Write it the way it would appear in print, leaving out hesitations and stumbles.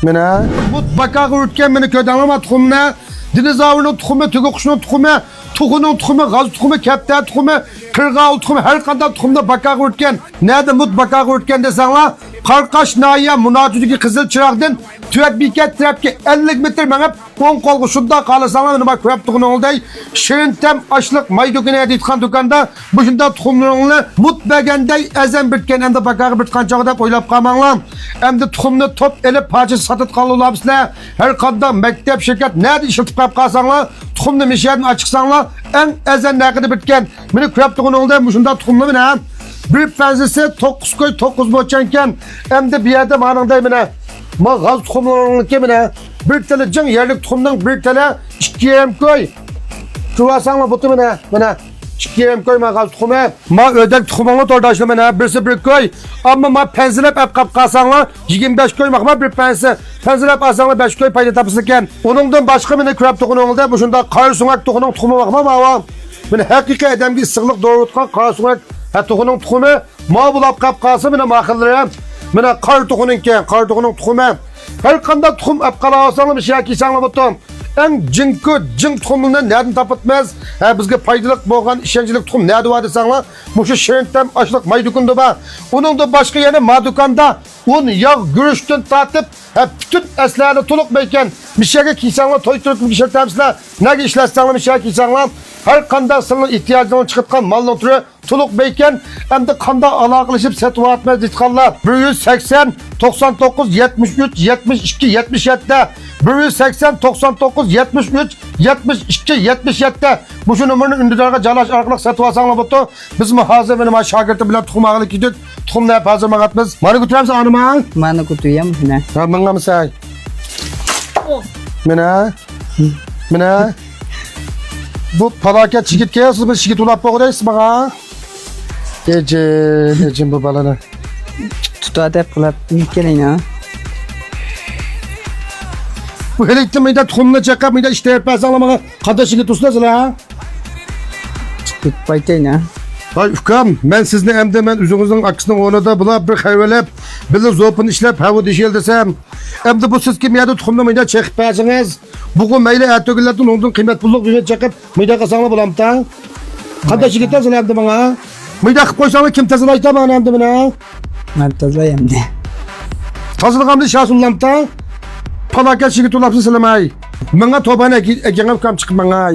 Mene bu bakağı ürtken beni köyden ama tuğum ne? Dinozavurun tuğumu, tügü kuşunun tuğumu, tuğunun tuğumu, gaz tuğumu, kepte tuğumu, kırgağı tuğumu, her kadar tuğumda bakağı ürtken. Nerede mut bakağı ürtken desenla? Karkaş naiye münacüdeki kızıl çırağdan tüyet biket trapki 50 metre menep 10 kolgu şunda kalısanlar beni bak köp tuğun olday. Şirin tem açlık may dükkanı editkan dükkanda bu şunda tuğumlarını mut begendey ezen bitken hem de bakağı bitkan çağda oylap kalmanlam. Hem de tuğumunu top elip parçası satıp kalılabısla her kadar mektep şirket nerede işletip kap kalsanlar tuğumunu mişedin açıksanlar en ezen nekidi bitken beni köp tuğun olday bu şunda tuğumlu beni bir fenzisi 9 koy 9 boçanken hem de bir yerde manındayım ne? Ma gaz tuğumlarının kemine bir tane can yerlik tuğumdan bir tane 2 yem koy. Çuvasanla butu ne? Bana 2 yem koy ma gaz tuğumu. Ma ödek tuğumunu tordaşlı bana birisi bir koy. Ama ma penzilep hep kap kalsanla 25 koy ma bir pensi. Penzilep alsanla 5 koy payda tapısıken. Onundan başka bir krep tuğunu oldu. Bu şunda kar sunak tuğunun tuğumu bakma ma. Beni hakiki edem bir sığlık doğrultkan kar sunak ha tuğunun tuğumu ma bulap kap kalsa bana makılırım. Bana kar tuğunun ken, kar tuğunun tuğumu. Her kanda tuğum ap kalasanla bir şey kisanla butum. En cin tuğumundan nereden tapıtmaz? Ha bizge faydalık boğan işencilik tuğum nerede var desanla? Muşu şerintem açlık may dukundu ba. Onun da başka yere ma dukanda un yağ gürüştün tatıp hep bütün esnafı tuluk beyken bir şeye kisanla toy türk bir şey temsile ne işlersenle bir şey kisanla her kanda sınırlı ihtiyacından çıkıpkan malın türü tuluk beyken hem de kanda alakalaşıp setuva etmez ditkallar 180 99 73 72 77'de 180 99 73 72 77'de bu şu numaranın ünlülerine calaş arkalık setuvasanla butu bizim hazır benim şagirtim bile tuğum ağırlık gidiyor tuğum ne hazır mağatmaz bana götüremsin anıma Mana kutuyam ne? Ha bana mı say Mine bu palaket şikit kıyasız bir şikit ulap boğdayız bana Ecim bu balana Tutu da pulap mikkelin ha. Bu helikti miyde tuğumuna çakap mıyde işte yapmaz ağlamaya kadar şikit uslasın ha Tutpaytay ne? Hay ufkam ben sizni emde ben üzünüzün aksının onu da bula bir hayvelep bilir zopun işlep havu dişel desem emde bu siz kim yadı tuğumda mıyda çekip basınız bugün meyle ertögüllerden onun kıymet bulduk bir çekip mıyda kasanla bulam ta kadar şikit desın emde bana mıyda koysanla kim tezin ayta bana emde bana Martazayam ne? Tazılıqamda şahsullam ta palaket şikit ulapsın selamay bana tobana ekene ufkam çıkıp bana